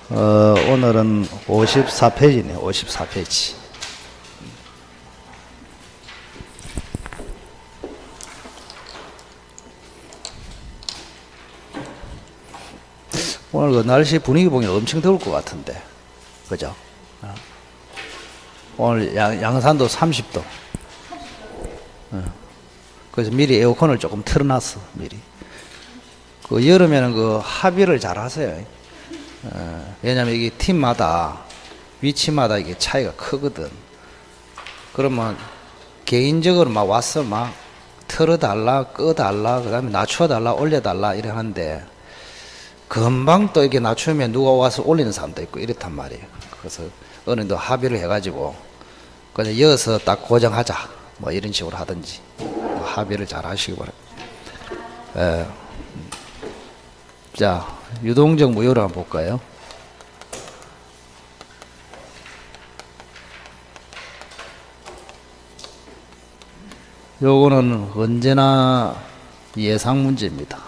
오늘은 54페이지네, 54페이지. 오늘 그 날씨 분위기 보면 엄청 더울 것 같은데, 그죠? 오늘 양산도 30도. 그래서 미리 에어컨을 조금 틀어놨어, 미리. 그 여름에는 그 합의를 잘 하세요. 왜냐면 이게 팀마다, 위치마다 이게 차이가 크거든. 그러면 개인적으로 막 와서 막 틀어달라, 꺼달라, 그 다음에 낮춰달라, 올려달라, 이래 하는데, 금방 또 이렇게 낮추면 누가 와서 올리는 사람도 있고 이렇단 말이에요. 그래서 어느 정도 합의를 해가지고 그냥 이어서 딱 고정하자, 뭐 이런 식으로 하든지 합의를 잘 하시기 바랍니다. 자, 유동적 무효를 한번 볼까요? 요거는 언제나 예상 문제입니다.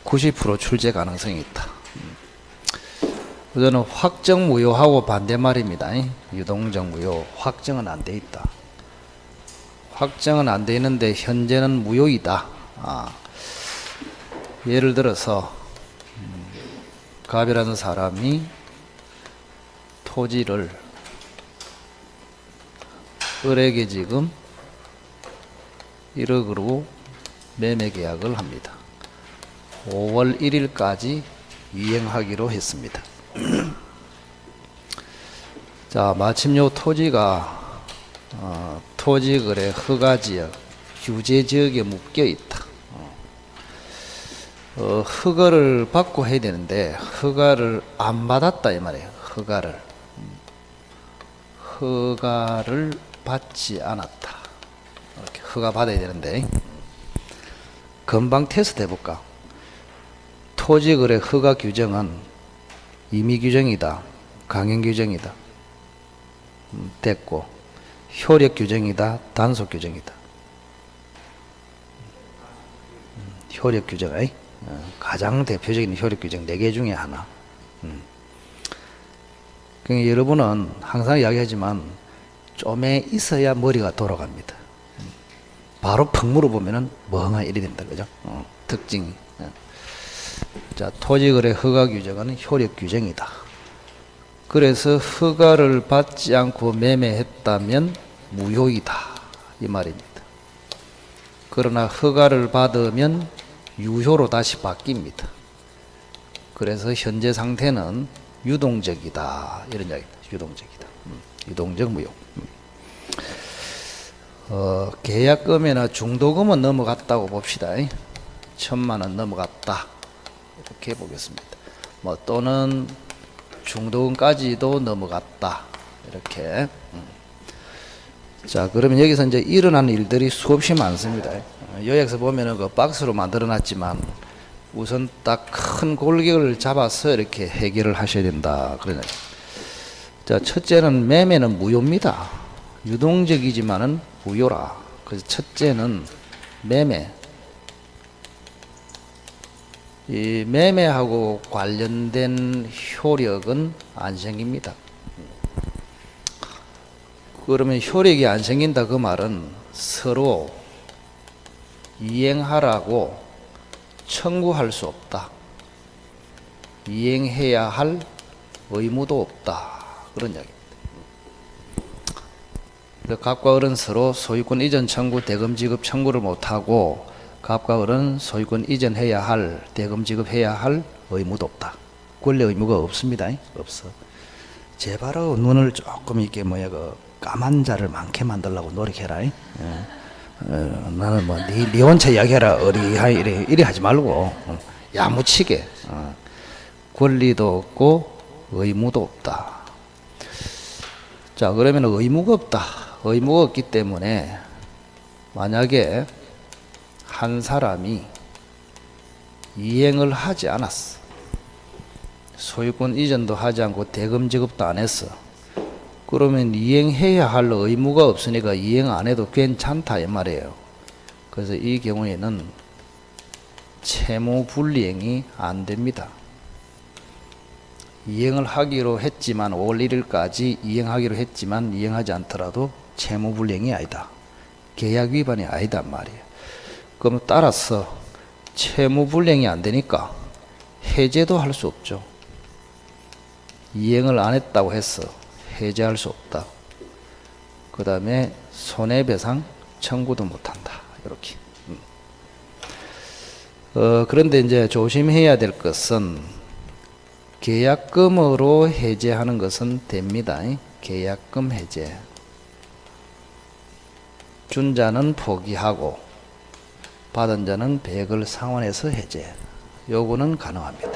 90% 출제 가능성이 있다. 우선은 확정 무효하고 반대말입니다. 유동적 무효, 확정은 안 돼 있다. 확정은 안 돼 있는데 현재는 무효이다. 예를 들어서 갑이라는 사람이 토지를 을에게 지금 1억으로 매매 계약을 합니다. 5월 1일까지 이행하기로 했습니다. 자, 마침 요 토지가 토지거래 허가지역, 규제지역에 묶여 있다. 허가를 받고 해야 되는데 허가를 안 받았다 이 말이에요. 허가를 받지 않았다. 이렇게 허가 받아야 되는데 금방 테스트 해볼까? 토지거래 허가 규정은 임의 규정이다, 강행 규정이다, 됐고, 효력 규정이다, 단속 규정이다. 효력 규정, 가장 대표적인 효력 규정 4개 중에 하나. 그러니까 여러분은 항상 이야기하지만 좀에 있어야 머리가 돌아갑니다. 바로 펑 물어보면은 멍하 이리 된다, 그죠? 특징이. 자, 토지거래 허가 규정은 효력 규정이다. 그래서 허가를 받지 않고 매매했다면 무효이다, 이 말입니다. 그러나 허가를 받으면 유효로 다시 바뀝니다. 그래서 현재 상태는 유동적이다, 이런 이야기입니다. 유동적이다. 유동적 무효. 계약금이나 중도금은 넘어갔다고 봅시다. 1,000만 원 넘어갔다, 이렇게 보겠습니다. 뭐 또는 중도금까지도 넘어갔다, 이렇게. 자, 그러면 여기서 이제 일어나는 일들이 수없이 많습니다. 여기서 보면은 그 박스로 만들어 놨지만 우선 딱 큰 골격을 잡아서 이렇게 해결을 하셔야 된다, 그러네. 자, 첫째는 매매는 무효입니다. 유동적이지만은 무효라. 그래서 첫째는 매매. 이 매매하고 관련된 효력은 안 생깁니다. 그러면 효력이 안 생긴다, 그 말은 서로 이행하라고 청구할 수 없다. 이행해야 할 의무도 없다, 그런 이야기입니다. 갑과 을은 서로 소유권 이전 청구, 대금 지급 청구를 못하고 갑과 을은 소유권 이전해야 할, 대금 지급해야 할 의무도 없다. 권리 의무가 없습니다. 없어. 제발로 눈을 조금 이렇게 그 까만 자를 많게 만들려고 노력해라. 나는 뭐 네 원체 이야기해라, 어리하이 이래 하지 말고 야무치게. 권리도 없고 의무도 없다. 자, 그러면 의무가 없다. 의무가 없기 때문에 만약에 한 사람이 이행을 하지 않았어. 소유권 이전도 하지 않고 대금 지급도 안 했어. 그러면 이행해야 할 의무가 없으니까 이행 안 해도 괜찮다, 이 말이에요. 그래서 이 경우에는 채무 불이행이 안 됩니다. 이행을 하기로 했지만 5월 1일까지 이행하기로 했지만 이행하지 않더라도 채무불이행이 아니다. 계약 위반이 아니단 말이에요. 그럼 따라서 채무불이행이 안 되니까 해제도 할 수 없죠. 이행을 안 했다고 해서 해제할 수 없다. 그 다음에 손해배상 청구도 못한다. 이렇게. 그런데 이제 조심해야 될 것은 계약금으로 해제하는 것은 됩니다. 계약금 해제. 준 자는 포기하고 받은 자는 배액을 상환해서 해제. 요거는 가능합니다.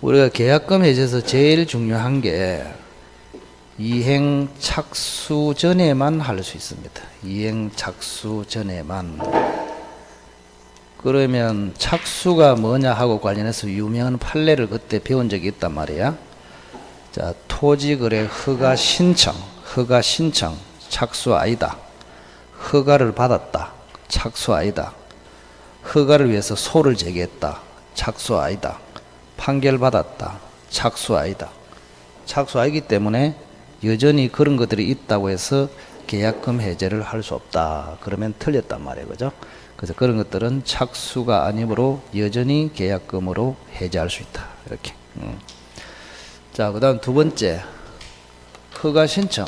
우리가 계약금 해제에서 제일 중요한 게 이행 착수 전에만 할 수 있습니다. 이행 착수 전에만. 그러면 착수가 뭐냐 하고 관련해서 유명한 판례를 그때 배운 적이 있단 말이야. 자, 토지거래 허가 신청 착수 아니다. 허가를 받았다. 착수 아니다. 허가를 위해서 소를 제기했다. 착수 아니다. 판결받았다. 착수 아니다. 착수 아니기 때문에 여전히 그런 것들이 있다고 해서 계약금 해제를 할 수 없다. 그러면 틀렸단 말이에요. 그죠? 그래서 그런 것들은 착수가 아니므로 여전히 계약금으로 해제할 수 있다. 이렇게. 자, 그 다음 두 번째. 허가 신청.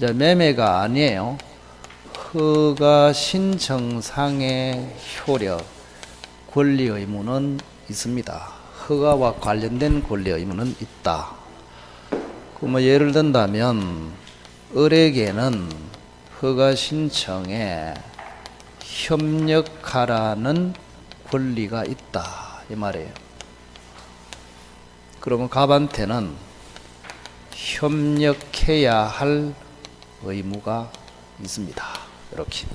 자, 매매가 아니에요. 허가 신청상의 효력, 권리 의무는 있습니다. 허가와 관련된 권리 의무는 있다. 뭐 예를 든다면 을에게는 허가 신청에 협력하라는 권리가 있다 이 말이에요. 그러면 갑한테는 협력해야 할 의무가 있습니다. 이렇게.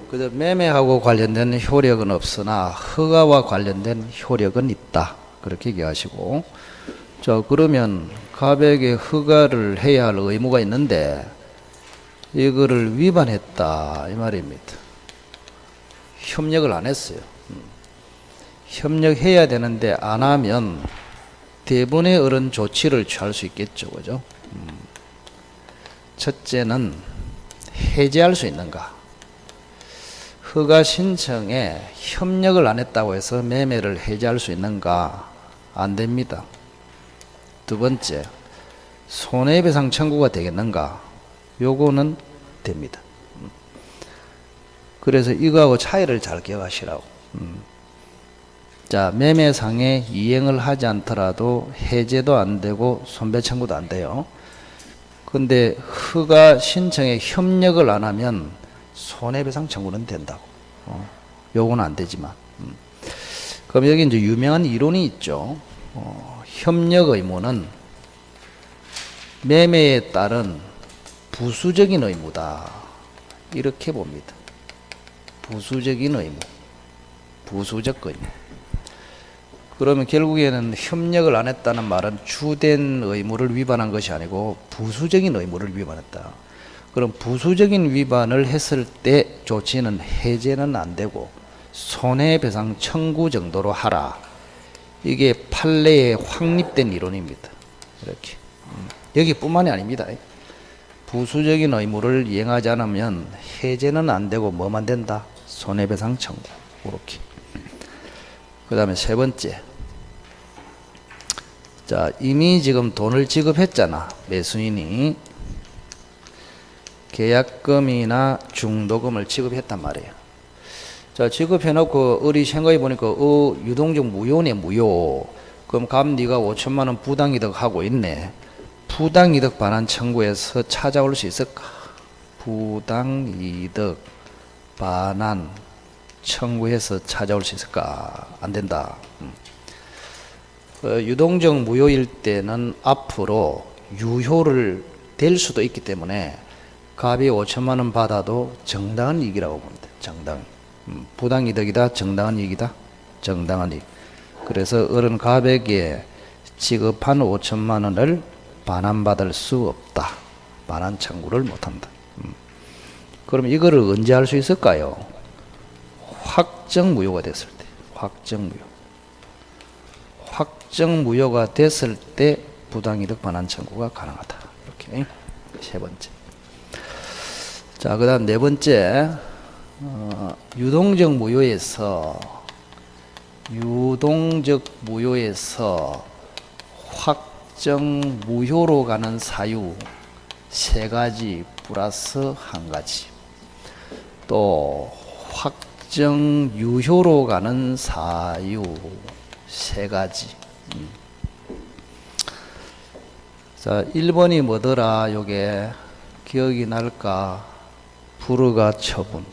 그래서 매매하고 관련된 효력은 없으나 허가와 관련된 효력은 있다. 그렇게 얘기하시고. 자, 그러면 갑에게 허가를 해야 할 의무가 있는데 이거를 위반했다 이 말입니다. 협력을 안 했어요. 협력해야 되는데 안 하면 대부분의 어른 조치를 취할 수 있겠죠. 그죠? 첫째는 해제할 수 있는가? 허가 신청에 협력을 안 했다고 해서 매매를 해제할 수 있는가? 안 됩니다. 두 번째, 손해배상 청구가 되겠는가? 요거는 됩니다. 그래서 이거하고 차이를 잘 기억하시라고. 자, 매매상에 이행을 하지 않더라도 해제도 안 되고 손배 청구도 안 돼요. 근데 허가 신청에 협력을 안 하면 손해배상 청구는 된다고. 요건 안 되지만. 그럼 여기 이제 유명한 이론이 있죠. 협력 의무는 매매에 따른 부수적인 의무다. 이렇게 봅니다. 부수적인 의무. 부수적 의무. 그러면 결국에는 협력을 안 했다는 말은 주된 의무를 위반한 것이 아니고 부수적인 의무를 위반했다. 그럼 부수적인 위반을 했을 때 조치는 해제는 안 되고 손해배상 청구 정도로 하라. 이게 판례에 확립된 이론입니다. 이렇게. 여기뿐만이 아닙니다. 부수적인 의무를 이행하지 않으면 해제는 안 되고 뭐만 된다? 손해배상 청구. 이렇게. 그 다음에 세 번째. 자, 이미 지금 돈을 지급했잖아. 매수인이. 계약금이나 중도금을 지급했단 말이에요. 자, 지급해놓고 을이 생각해 보니까 유동적 무효네. 무효. 그럼 갑 네가 5천만 원 부당이득 하고 있네. 부당이득 반환 청구해서 찾아올 수 있을까? 부당이득 반환 청구해서 찾아올 수 있을까? 안 된다. 유동적 무효일 때는 앞으로 유효를 될 수도 있기 때문에 갑이 5천만 원 받아도 정당한 이익이라고 봅니다. 정당. 부당이득이다. 정당한 이익이다. 정당한 이익. 그래서 어른 갑에게 지급한 5천만 원을 반환받을 수 없다. 반환 청구를 못한다. 그럼 이거를 언제 할 수 있을까요? 확정 무효가 됐을 때, 확정 무효가 됐을 때 부당이득 반환 청구가 가능하다. 이렇게 세 번째. 자, 그다음 네 번째, 유동적 무효에서 확정 무효로 가는 사유 세 가지 플러스 한 가지, 또 확정 유효로 가는 사유 세 가지. 자, 1번이 뭐더라? 요게 기억이 날까? 불허가 처분.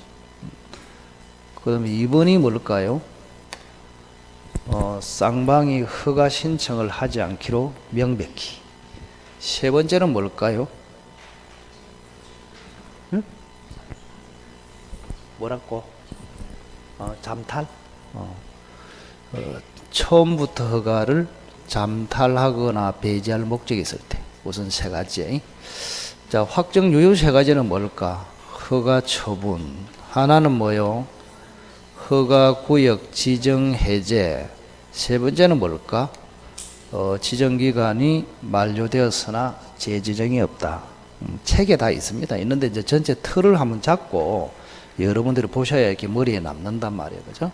그다음에 2번이 뭘까요? 쌍방이 허가 신청을 하지 않기로 명백히. 세 번째는 뭘까요? 응? 뭐라고? 잠탈? 처음부터 허가를 잠탈하거나 배제할 목적이 있을 때. 우선 세 가지. 자, 확정 유효 세 가지는 뭘까? 허가 처분. 하나는 뭐요? 허가 구역 지정 해제. 세 번째는 뭘까? 지정 기간이 만료되었으나 재지정이 없다. 책에 다 있습니다. 있는데 이제 전체 틀을 한번 잡고 여러분들이 보셔야 이렇게 머리에 남는단 말이에요. 그죠?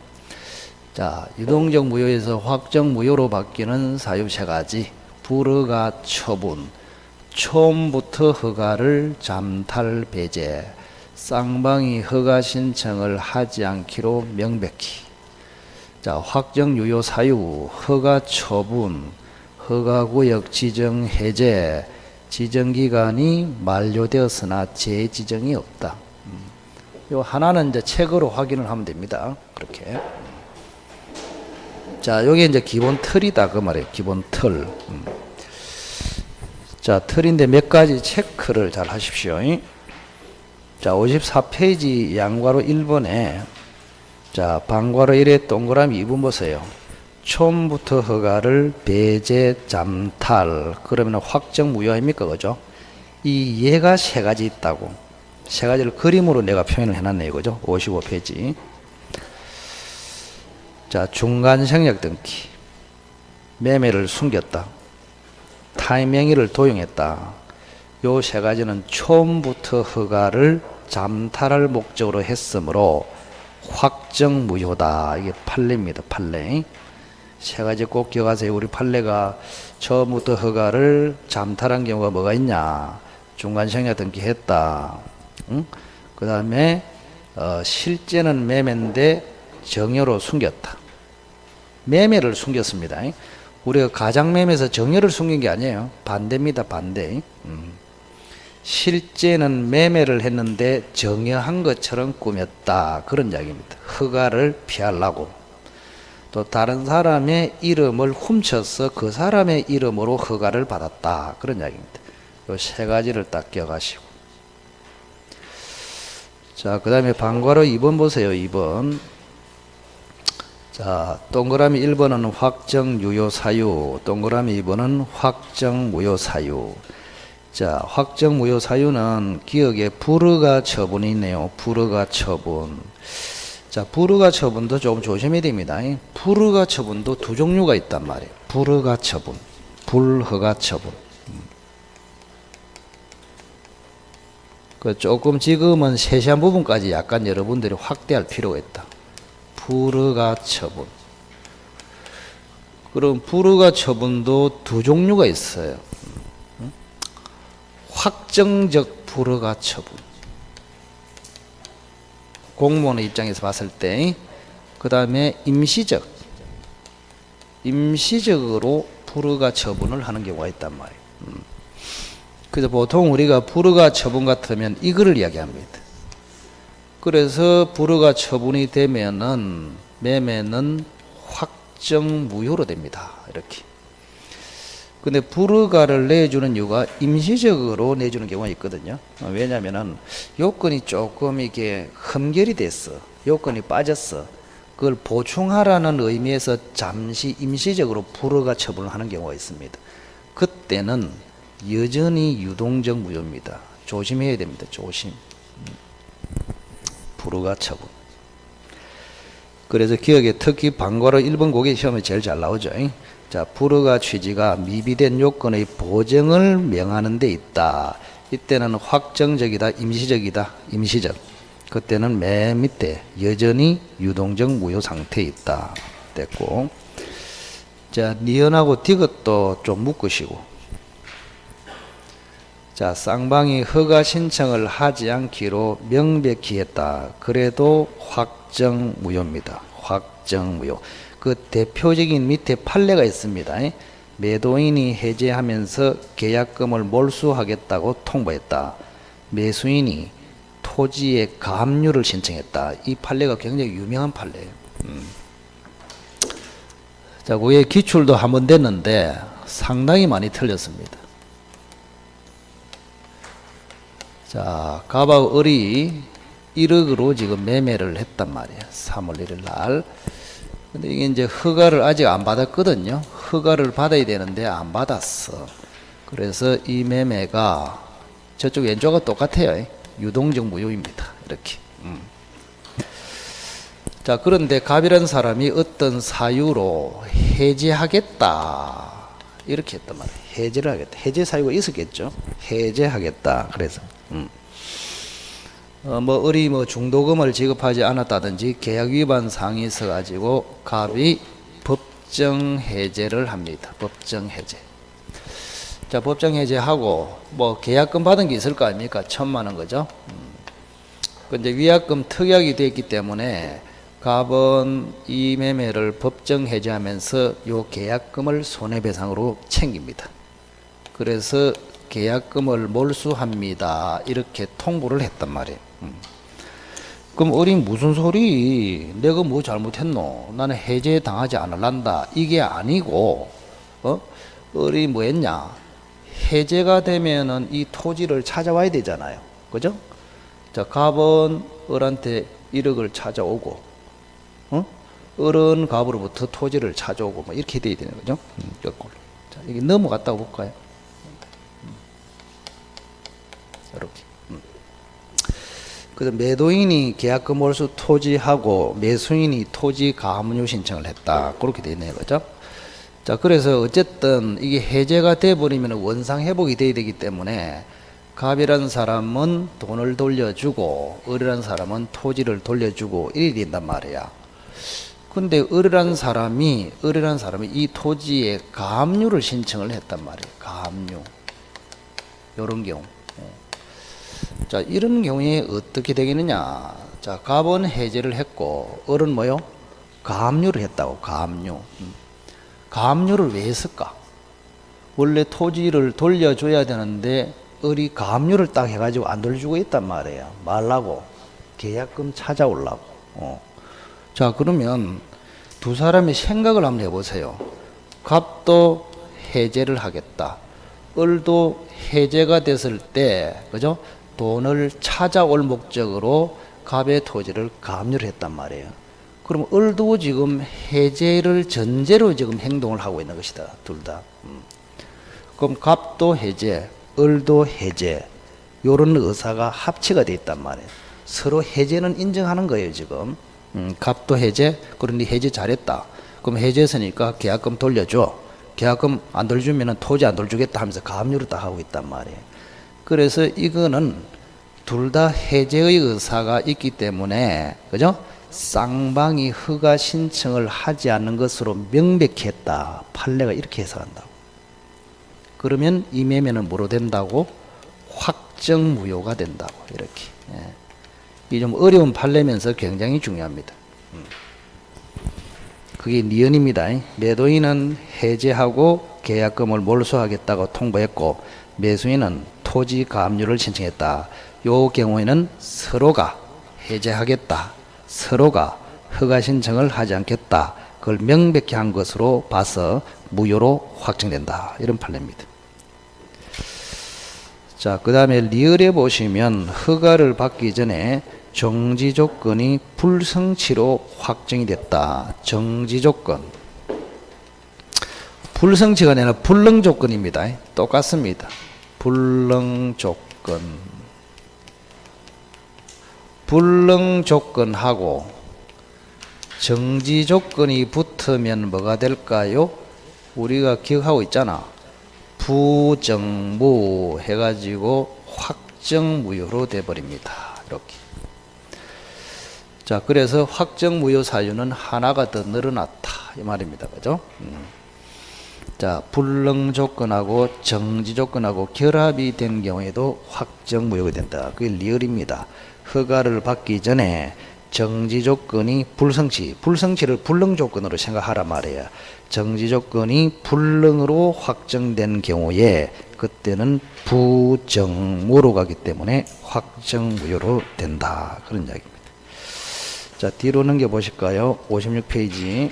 자, 유동적 무효에서 확정 무효로 바뀌는 사유 세 가지. 불허가 처분, 처음부터 허가를 잠탈 배제, 쌍방이 허가 신청을 하지 않기로 명백히. 자, 확정 유효 사유, 허가 처분, 허가 구역 지정 해제, 지정 기간이 만료되었으나 재지정이 없다. 요 하나는 이제 책으로 확인을 하면 됩니다. 그렇게. 자, 요게 이제 기본 틀이다 그 말이에요. 기본 틀. 자, 틀인데 몇 가지 체크를 잘 하십시오. 자, 54페이지 양괄호 1번에 자, 반괄호 1에 동그라미 2번 보세요. 처음부터 허가를 배제 잠탈. 그러면 확정 무효 아닙니까? 그죠? 이 예가 세 가지 있다고. 세 가지를 그림으로 내가 표현을 해놨네요. 그죠? 55페이지. 자, 중간 생략 등기. 매매를 숨겼다. 타이밍을 도용했다. 요 세 가지는 처음부터 허가를 잠탈할 목적으로 했으므로 확정 무효다. 이게 판례입니다. 판례. 세 가지 꼭 기억하세요. 우리 판례가 처음부터 허가를 잠탈한 경우가 뭐가 있냐? 중간 생략 등기 했다. 그 다음에 실제는 매매인데 정여로 숨겼다. 매매를 숨겼습니다. 우리가 가장매매에서 정여를 숨긴 게 아니에요. 반대입니다. 반대. 실제는 매매를 했는데 정여한 것처럼 꾸몄다. 그런 이야기입니다. 허가를 피하려고. 또 다른 사람의 이름을 훔쳐서 그 사람의 이름으로 허가를 받았다. 그런 이야기입니다. 이 세 가지를 딱 기억하시고. 자, 그 다음에 반괄호 2번 보세요. 2번. 자, 동그라미 1번은 확정 유효 사유, 동그라미 2번은 확정 무효 사유. 자, 확정 무효 사유는 기억에 불허가 처분이 있네요. 불허가 처분. 자, 불허가 처분도 조금 조심해야 됩니다. 불허가 처분도 두 종류가 있단 말이에요. 불허가 처분, 불허가 처분. 그 조금 지금은 세세한 부분까지 약간 여러분들이 확대할 필요가 있다. 불허가 처분. 그럼 불허가 처분도 두 종류가 있어요. 확정적 불허가 처분. 공무원의 입장에서 봤을 때, 그 다음에 임시적으로 불허가 처분을 하는 경우가 있단 말이에요. 그래서 보통 우리가 불허가 처분 같으면 이거를 이야기합니다. 그래서 불허가 처분이 되면은 매매는 확정 무효로 됩니다. 이렇게. 근데 불허가를 내주는 이유가 임시적으로 내주는 경우가 있거든요. 왜냐면은 요건이 조금 이게 흠결이 됐어. 요건이 빠졌어. 그걸 보충하라는 의미에서 잠시 임시적으로 불허가 처분을 하는 경우가 있습니다. 그때는 여전히 유동적 무효입니다. 조심해야 됩니다. 조심. 불허가 처분. 그래서 기억에 특히 방과로 1번 고개 시험에 제일 잘 나오죠. 자, 불허가 취지가 미비된 요건의 보정을 명하는 데 있다. 이때는 확정적이다, 임시적이다, 임시적. 그때는 맨 밑에 여전히 유동적 무효 상태에 있다. 됐고. 자, 니은하고 디귿도 좀 묶으시고. 자, 쌍방이 허가 신청을 하지 않기로 명백히 했다. 그래도 확정 무효입니다. 확정 무효. 그 대표적인 밑에 판례가 있습니다. 매도인이 해제하면서 계약금을 몰수하겠다고 통보했다. 매수인이 토지의 가압류를 신청했다. 이 판례가 굉장히 유명한 판례예요. 자, 그에 기출도 한번 됐는데 상당히 많이 틀렸습니다. 자, 갑하고 을이 1억으로 지금 매매를 했단 말이에요. 3월 1일 날. 근데 이게 이제 허가를 아직 안 받았거든요. 허가를 받아야 되는데 안 받았어. 그래서 이 매매가 저쪽 왼쪽과 똑같아요. 유동적 무효입니다. 이렇게. 자, 그런데 갑이라는 사람이 어떤 사유로 해제하겠다. 이렇게 했단 말이에요. 해제를 하겠다. 해제 사유가 있었겠죠. 해제하겠다. 그래서. 을이 중도금을 지급하지 않았다든지 계약 위반 사항이 있어가지고 갑이 법정 해제를 합니다. 법정 해제. 자, 법정 해제하고 계약금 받은 게 있을 거 아닙니까? 1,000만 원 거죠. 근데 위약금 특약이 되었기 때문에 갑은 이 매매를 법정 해제하면서 요 계약금을 손해배상으로 챙깁니다. 그래서 계약금을 몰수합니다. 이렇게 통보를 했단 말이에요. 그럼 을이 무슨 소리? 내가 뭐 잘못했노? 나는 해제 당하지 않을란다. 이게 아니고, 을이 뭐 했냐? 해제가 되면은 이 토지를 찾아와야 되잖아요. 그죠? 자, 갑은 을한테 1억을 찾아오고, 을은 갑으로부터 토지를 찾아오고, 이렇게 돼야 되는 거죠. 자, 이게 넘어갔다고 볼까요? 이렇게. 그래서 매도인이 계약금 몰수 토지하고 매수인이 토지 가압류 신청을 했다. 그렇게 되어 있네요. 그죠? 자, 그래서 어쨌든 이게 해제가 돼버리면 원상 회복이 돼야 되기 때문에 갑이라는 사람은 돈을 돌려주고 을이라는 사람은 토지를 돌려주고 이래야 된단 말이야. 근데 을이라는 사람이 이 토지에 가압류를 신청을 했단 말이에요. 가압류. 요런 경우. 자, 이런 경우에 어떻게 되겠느냐. 자, 갑은 해제를 했고 을은 뭐요? 가압류를 했다고. 가압류. 가압류를 왜 했을까? 원래 토지를 돌려줘야 되는데 을이 가압류를 딱 해가지고 안 돌려주고 있단 말이에요. 말라고. 계약금 찾아오려고. 자, 그러면 두 사람의 생각을 한번 해보세요. 갑도 해제를 하겠다. 을도 해제가 됐을 때, 그죠? 돈을 찾아올 목적으로 갑의 토지를 가압류를 했단 말이에요. 그럼 을도 지금 해제를 전제로 지금 행동을 하고 있는 것이다. 둘 다. 그럼 갑도 해제, 을도 해제. 요런 의사가 합치가 돼 있단 말이에요. 서로 해제는 인정하는 거예요, 지금. 갑도 해제, 그런데 해제 잘했다. 그럼 해제했으니까 계약금 돌려줘. 계약금 안 돌려주면 토지 안 돌려주겠다 하면서 가압류를 딱 하고 있단 말이에요. 그래서 이거는 둘 다 해제의 의사가 있기 때문에, 그죠? 쌍방이 허가 신청을 하지 않는 것으로 명백히 했다. 판례가 이렇게 해석한다고. 그러면 이 매매는 뭐로 된다고? 확정 무효가 된다고. 이렇게. 이게 좀 어려운 판례면서 굉장히 중요합니다. 그게 니은입니다. 매도인은 해제하고 계약금을 몰수하겠다고 통보했고 매수인은 토지 가압류를 신청했다. 요 경우에는 서로가 해제하겠다. 서로가 허가 신청을 하지 않겠다. 그걸 명백히 한 것으로 봐서 무효로 확정된다. 이런 판례입니다. 자, 그 다음에 리을에 보시면 허가를 받기 전에 정지 조건이 불성치로 확정이 됐다. 정지 조건. 불성치가 아니라 불능 조건입니다. 똑같습니다. 불능 조건. 불능 조건하고 정지 조건이 붙으면 뭐가 될까요? 우리가 기억하고 있잖아. 부정무 해가지고 확정무효로 돼버립니다. 이렇게. 자, 그래서 확정무효 사유는 하나가 더 늘어났다 이 말입니다. 그죠? 자, 불능 조건하고 정지 조건하고 결합이 된 경우에도 확정무효가 된다. 그게 리얼입니다. 허가를 받기 전에 정지 조건이 불성치를 불능 조건으로 생각하란 말이에요. 정지 조건이 불능으로 확정된 경우에 그때는 부정무로 가기 때문에 확정무효로 된다. 그런 이야기입니다. 자, 뒤로 넘겨 보실까요? 56페이지.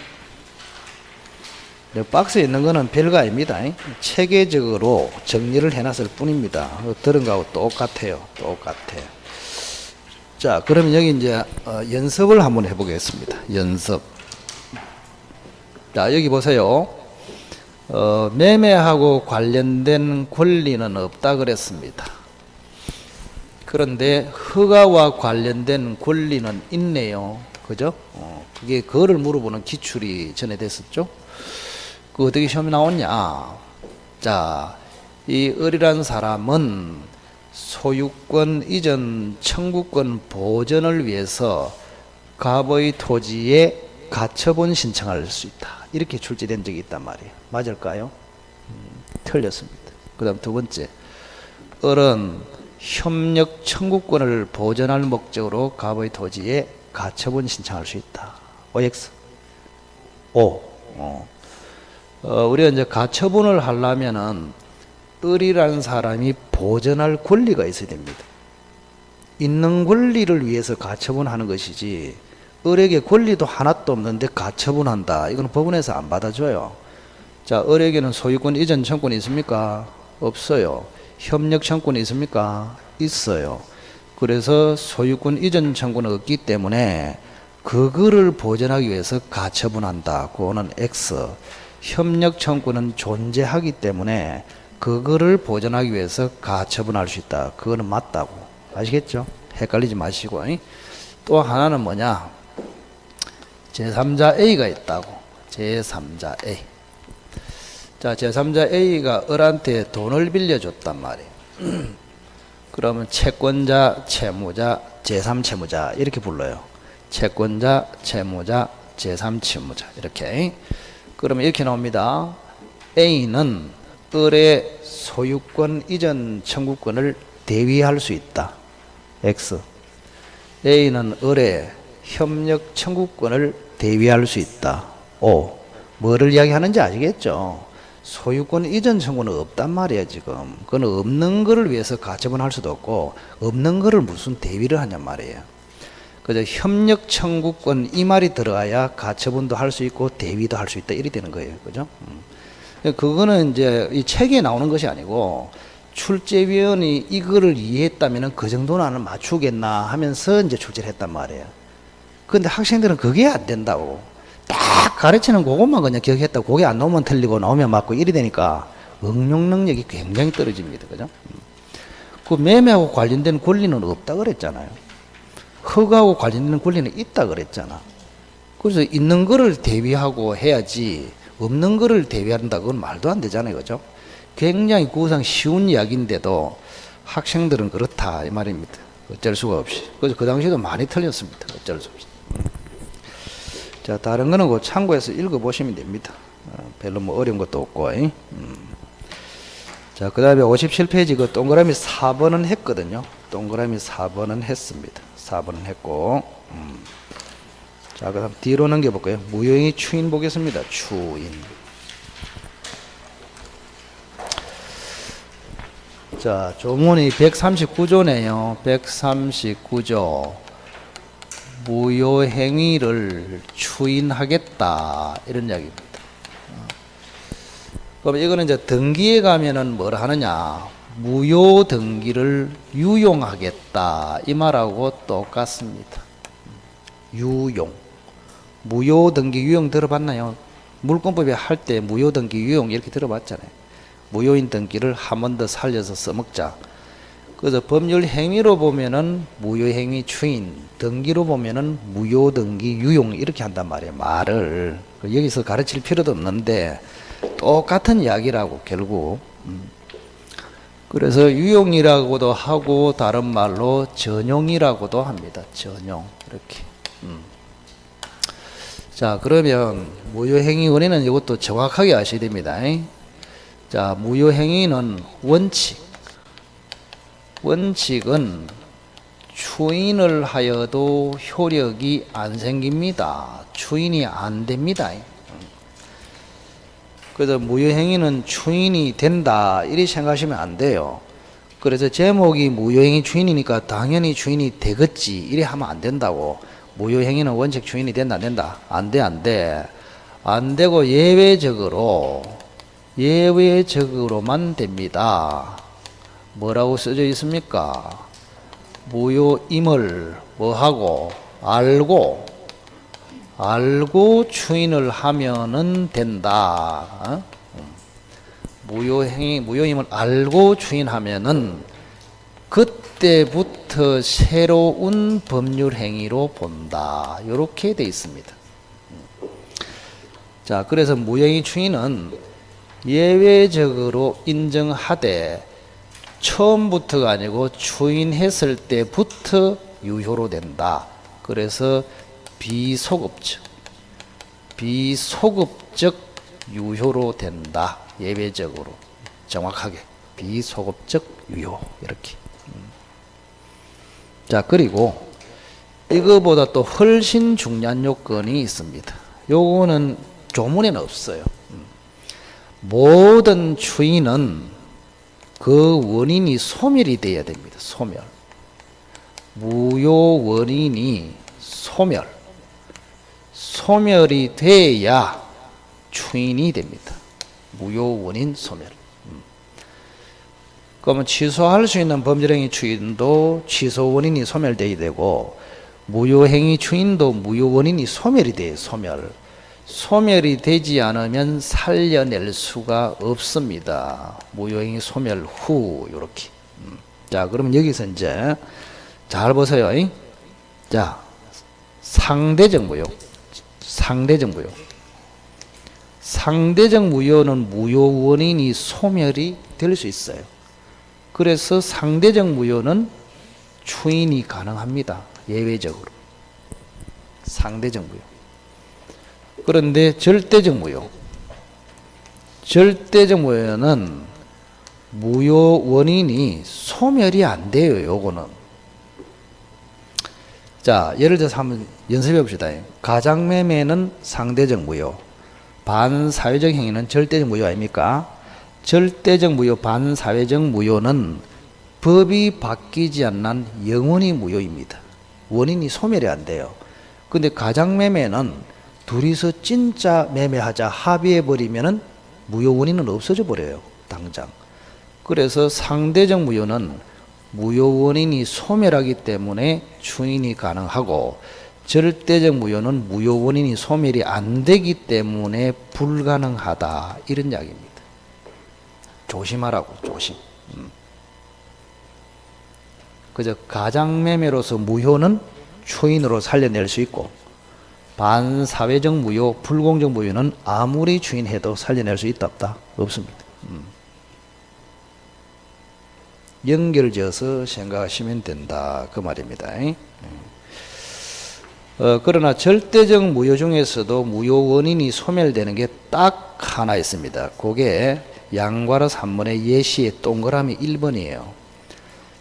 박스에 있는 거는 별거 아닙니다. 체계적으로 정리를 해놨을 뿐입니다. 들은 거하고 똑같아요. 똑같아요. 자, 그러면 여기 이제 연습을 한번 해보겠습니다. 연습. 자, 여기 보세요. 매매하고 관련된 권리는 없다 그랬습니다. 그런데 허가와 관련된 권리는 있네요. 그죠? 그게 그거를 물어보는 기출이 전에 됐었죠. 그 어떻게 시험이 나왔냐? 자, 이 을이라는 사람은 소유권 이전 청구권 보전을 위해서 갑의 토지에 가처분 신청할 수 있다. 이렇게 출제된 적이 있단 말이에요. 맞을까요? 틀렸습니다. 그 다음 두 번째, 을은 협력 청구권을 보전할 목적으로 갑의 토지에 가처분 신청할 수 있다. OX. O. 우리가 이제 가처분을 하려면은 을이라는 사람이 보전할 권리가 있어야 됩니다. 있는 권리를 위해서 가처분하는 것이지, 을에게 권리도 하나도 없는데 가처분한다. 이건 법원에서 안 받아줘요. 자, 을에게는 소유권 이전 청구권이 있습니까? 없어요. 협력 청구권이 있습니까? 있어요. 그래서 소유권 이전 청구는 없기 때문에 그거를 보전하기 위해서 가처분한다. 그거는 X. 협력 청구는 존재하기 때문에 그거를 보전하기 위해서 가처분할 수 있다. 그거는 맞다고. 아시겠죠? 헷갈리지 마시고. 또 하나는 뭐냐? 제3자 A가 있다고. 제3자 A. 자, 제3자 A가 을한테 돈을 빌려줬단 말이에요. 그러면 채권자, 채무자, 제3채무자 이렇게 불러요. 채권자, 채무자, 제3채무자 이렇게. 그러면 이렇게 나옵니다. A는 을의 소유권 이전 청구권을 대위할 수 있다. X. A는 을의 협력 청구권을 대위할 수 있다. O. 뭐를 이야기하는지 아시겠죠? 소유권 이전 청구는 없단 말이야 지금. 그건 없는 거를 위해서 가처분할 수도 없고 없는 거를 무슨 대위를 하냔 말이에요. 그래서 협력 청구권 이 말이 들어가야 가처분도 할 수 있고 대위도 할 수 있다 이렇게 되는 거예요. 그죠? 그거는 이제 이 책에 나오는 것이 아니고 출제위원이 이거를 이해했다면 그 정도는 나는 맞추겠나 하면서 이제 출제를 했단 말이에요. 근데 학생들은 그게 안 된다고. 딱 가르치는 그것만 그냥 기억했다고. 그게 안 나오면 틀리고 나오면 맞고 이래 되니까 응용 능력이 굉장히 떨어집니다. 그죠? 그 매매하고 관련된 권리는 없다 그랬잖아요. 허가하고 관련된 권리는 있다 그랬잖아. 그래서 있는 거를 대위하고 해야지 없는 거를 대위한다 그건 말도 안 되잖아요. 그죠? 굉장히 구상 쉬운 이야기인데도 학생들은 그렇다 이 말입니다. 어쩔 수가 없이. 그래서 그 당시에도 많이 틀렸습니다. 어쩔 수 없이. 자, 다른 거는 그 참고해서 읽어보시면 됩니다. 별로 뭐 어려운 것도 없고. 자, 그 다음에 57페이지 그 동그라미 4번은 했거든요. 동그라미 4번은 했습니다. 4번은 했고. 자, 그 다음 뒤로 넘겨볼까요? 무효행위 추인 보겠습니다. 추인. 자, 조문이 139조네요. 139조. 무효행위를 추인하겠다. 이런 이야기입니다. 그럼 이거는 이제 등기에 가면은 뭘 하느냐. 무효 등기를 유용하겠다. 이 말하고 똑같습니다. 유용. 무효 등기 유용 들어봤나요? 물권법에 할 때 무효 등기 유용 이렇게 들어봤잖아요. 무효인 등기를 한 번 더 살려서 써먹자. 그래서 법률 행위로 보면은 무효행위 추인, 등기로 보면은 무효등기 유용 이렇게 한단 말이에요. 말을 여기서 가르칠 필요도 없는데 똑같은 이야기라고 결국. 그래서 유용이라고도 하고 다른 말로 전용이라고도 합니다. 전용 이렇게. 자, 그러면 무효행위 원인은 이것도 정확하게 아셔야 됩니다. 자, 무효행위는 원칙은 추인을 하여도 효력이 안 생깁니다. 추인이 안 됩니다. 그래서 무효행위는 추인이 된다 이렇게 생각하시면 안 돼요. 그래서 제목이 무효행위 추인이니까 당연히 추인이 되겠지 이래 하면 안 된다고. 무효행위는 원칙 추인이 된다 안 된다? 안 돼, 안 돼. 안 되고 예외적으로만 됩니다. 뭐라고 써져 있습니까? 무효임을 뭐하고 알고 추인을 하면은 된다. 무효임을 알고 추인하면은 그때부터 새로운 법률 행위로 본다. 이렇게 돼 있습니다. 자, 그래서 무효행위 추인은 예외적으로 인정하되 처음부터가 아니고 추인했을 때부터 유효로 된다. 그래서 비소급적 유효로 된다. 예외적으로 정확하게 비소급적 유효 이렇게. 자, 그리고 이거보다 또 훨씬 중요한 요건이 있습니다. 요거는 조문에는 없어요. 모든 추인은 그 원인이 소멸이 돼야 됩니다. 무효 원인이 소멸이 돼야 추인이 됩니다. 무효 원인 소멸. 그러면 취소할 수 있는 법률행위 추인도 취소 원인이 소멸돼야 되고 무효행위 추인도 무효 원인이 소멸이 돼요. 소멸이 되지 않으면 살려낼 수가 없습니다. 무효행위 소멸 후 이렇게. 자, 그럼 여기서 이제 잘 보세요. 자, 상대적 무효는 무효 원인이 소멸이 될 수 있어요. 그래서 상대적 무효는 추인이 가능합니다. 예외적으로. 상대적 무효. 그런데 절대적 무효는 무효 원인이 소멸이 안 돼요. 요거는. 자, 예를 들어서 한번 연습해 봅시다. 가장매매는 상대적 무효, 반사회적 행위는 절대적 무효 아닙니까? 절대적 무효, 반사회적 무효는 법이 바뀌지 않는 영원히 무효입니다. 원인이 소멸이 안 돼요. 근데 가장매매는 둘이서 진짜 매매하자 합의해버리면은 무효 원인은 없어져 버려요. 당장. 그래서 상대적 무효는 무효 원인이 소멸하기 때문에 추인이 가능하고 절대적 무효는 무효 원인이 소멸이 안 되기 때문에 불가능하다. 이런 이야기입니다. 조심하라고, 조심. 그저 가장매매로서 무효는 추인으로 살려낼 수 있고 반사회적 무효, 불공정 무효는 아무리 추인해도 살려낼 수 있다 없다? 없습니다. 연결지어서 생각하시면 된다 그 말입니다. 그러나 절대적 무효 중에서도 무효 원인이 소멸되는 게 딱 하나 있습니다. 그게 양괄호 3번의 예시의 동그라미 1번이에요.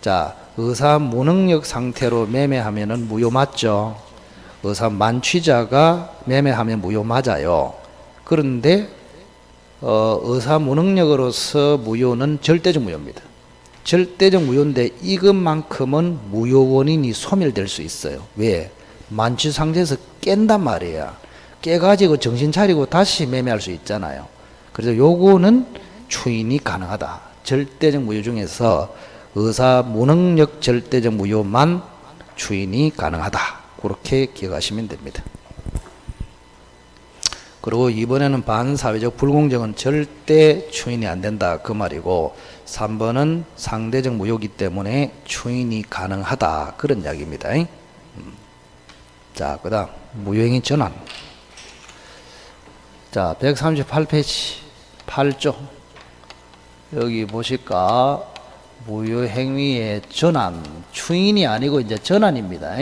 자, 의사 무능력 상태로 매매하면은 무효 맞죠? 의사 만취자가 매매하면 무효 맞아요. 그런데 의사 무능력으로서 무효는 절대적 무효입니다. 절대적 무효인데 이것만큼은 무효 원인이 소멸될 수 있어요. 왜? 만취 상태에서 깬단 말이야. 깨가지고 정신 차리고 다시 매매할 수 있잖아요. 그래서 요거는 추인이 가능하다. 절대적 무효 중에서 의사 무능력 절대적 무효만 추인이 가능하다. 그렇게 기억하시면 됩니다. 그리고 이번에는 반사회적 불공정은 절대 추인이 안 된다 그 말이고 3번은 상대적 무효이기 때문에 추인이 가능하다 그런 이야기입니다. 자, 그 다음 무효행위 전환. 자, 138페이지 8조 여기 보실까 무효행위의 전환, 추인이 아니고 이제 전환입니다.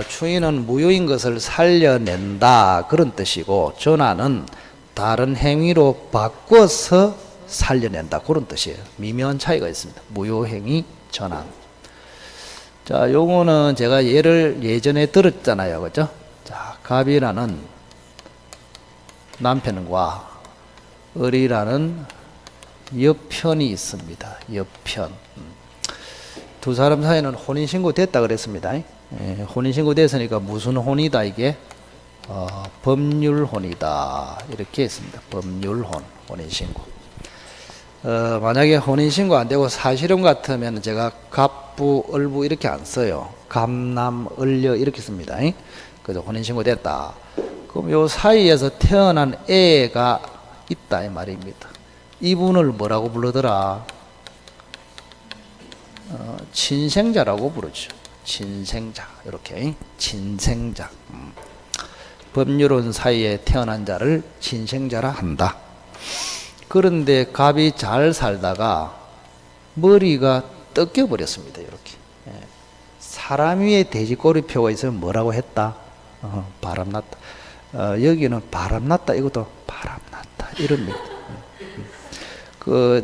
추인은 무효인 것을 살려낸다 그런 뜻이고 전환은 다른 행위로 바꿔서 살려낸다 그런 뜻이에요. 미묘한 차이가 있습니다. 무효행위 전환. 자, 요거는 제가 예를 예전에 들었잖아요. 그죠? 자, 갑이라는 남편과 을이라는 여편이 있습니다. 여편. 두 사람 사이는 혼인신고 됐다 그랬습니다. 혼인신고 됐으니까 무슨 혼이다 이게? 법률혼이다 이렇게 했습니다. 법률혼, 혼인신고. 만약에 혼인신고 안 되고 사실혼 같으면 제가 갑부, 을부 이렇게 안 써요. 갑남, 을녀 이렇게 씁니다. 그래서 혼인신고 됐다. 그럼 요 사이에서 태어난 애가 있다 이 말입니다. 이분을 뭐라고 부르더라? 친생자라고 부르죠. 친생자 이렇게 친생자. 법률혼 사이에 태어난 자를 친생자라 한다. 그런데 갑이 잘 살다가 머리가 뜯겨 버렸습니다. 이렇게 사람 위에 돼지꼬리표가 있으면 뭐라고 했다? 바람났다. 여기는 바람났다. 이것도 바람났다 이럽니다.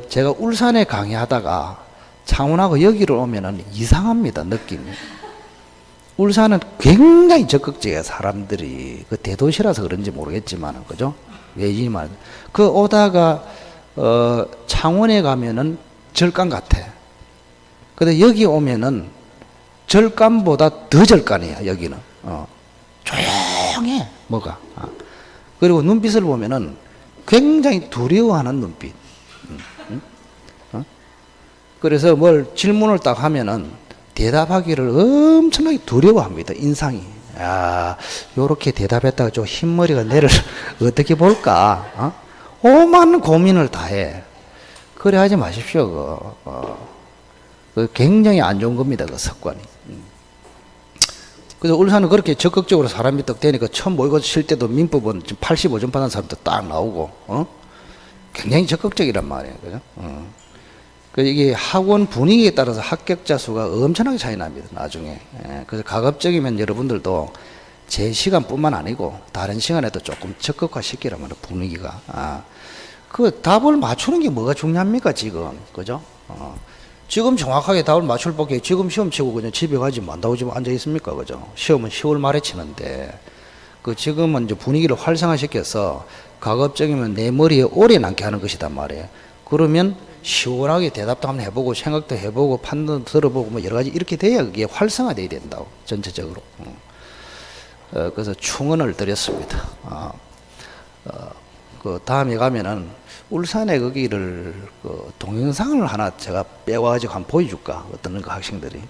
제가 울산에 강의하다가 창원하고 여기를 오면은 이상합니다. 느낌이. 울산은 굉장히 적극적이에요. 사람들이. 대도시라서 그런지 모르겠지만, 그죠? 외지만. 오다가, 창원에 가면은 절간 같아. 근데 여기 오면은 절간보다 더 절간이야, 여기는. 조용해, 뭐가. 그리고 눈빛을 보면은 굉장히 두려워하는 눈빛. 그래서 뭘 질문을 딱 하면은 대답하기를 엄청나게 두려워합니다. 인상이. 야, 요렇게 대답했다가 좀 흰머리가 내를 어떻게 볼까? 오만 고민을 다 해. 그래 하지 마십시오. 굉장히 안 좋은 겁니다. 그 습관이. 그래서 울산은 그렇게 적극적으로 사람이 딱 되니까 처음 모의고사 칠 때도 민법은 85점 받은 사람도 딱 나오고, 굉장히 적극적이란 말이에요. 그죠? 이게 학원 분위기에 따라서 합격자 수가 엄청나게 차이 납니다. 나중에. 그래서 가급적이면 여러분들도 제 시간뿐만 아니고 다른 시간에도 조금 적극화 시키라면 분위기가. 답을 맞추는 게 뭐가 중요합니까 지금? 그죠? 지금 정확하게 답을 맞출 밖에 지금 시험 치고 그냥 집에 가지 만다고 지금 앉아 있습니까? 그죠? 시험은 10월 말에 치는데 지금은 이제 분위기를 활성화시켜서 가급적이면 내 머리에 오래 남게 하는 것이단 말이에요. 그러면 시원하게 대답도 한번 해보고 생각도 해보고 판단도 들어보고 뭐 여러 가지 이렇게 돼야 그게 활성화돼야 된다고 전체적으로. 그래서 충언을 드렸습니다. 다음에 가면은 울산에 거기를 동영상을 하나 제가 빼와가지고 한번 보여줄까 어떤 거 학생들이.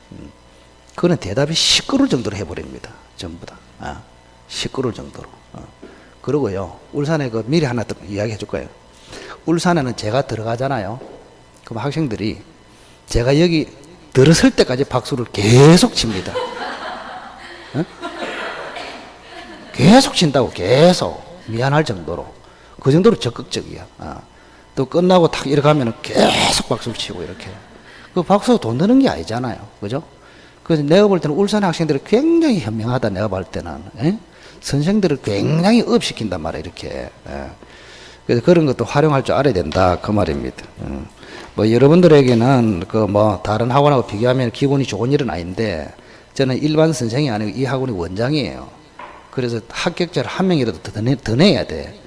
그런 대답이 시끄러울 정도로 해버립니다. 전부 다. 시끄러울 정도로. 그러고요 울산에 미리 하나 이야기해 줄 거예요. 울산에는 제가 들어가잖아요. 그럼 학생들이 제가 여기 들었을 때까지 박수를 계속 칩니다. 계속 친다고 계속 미안할 정도로 그 정도로 적극적이야. 또 끝나고 탁 이렇게 하면 계속 박수를 치고 이렇게. 그 박수가 돈 드는 게 아니잖아요. 그죠? 그래서 내가 볼 때는 울산 학생들이 굉장히 현명하다. 내가 볼 때는 선생들을 굉장히 업시킨단 말이야 이렇게. 그래서 그런 것도 활용할 줄 알아야 된다 그 말입니다. 뭐 여러분들에게는 다른 학원하고 비교하면 기분이 좋은 일은 아닌데 저는 일반 선생이 아니고 이 학원이 원장이에요. 그래서 합격자를 한 명이라도 더 내야 돼.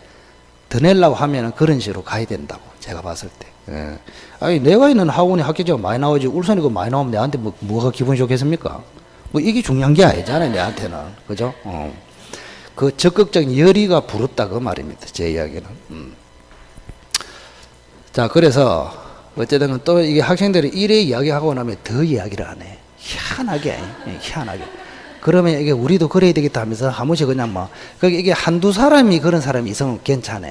더 내려고 하면 그런 식으로 가야 된다고 제가 봤을 때. 아니 내가 있는 학원에 합격자가 많이 나오지 울산이 많이 나오면 내한테 뭐가 기분이 좋겠습니까? 이게 중요한 게 아니잖아요 내한테는. 그죠? 그 적극적인 열의가 부럽다 그 말입니다. 제 이야기는. 자, 그래서 어쨌든 또 이게 학생들이 이래 이야기하고 나면 더 이야기를 안 해. 희한하게. 그러면 이게 우리도 그래야 되겠다 하면서 한 번씩 그냥 뭐, 이게 한두 사람이 그런 사람이 있으면 괜찮아.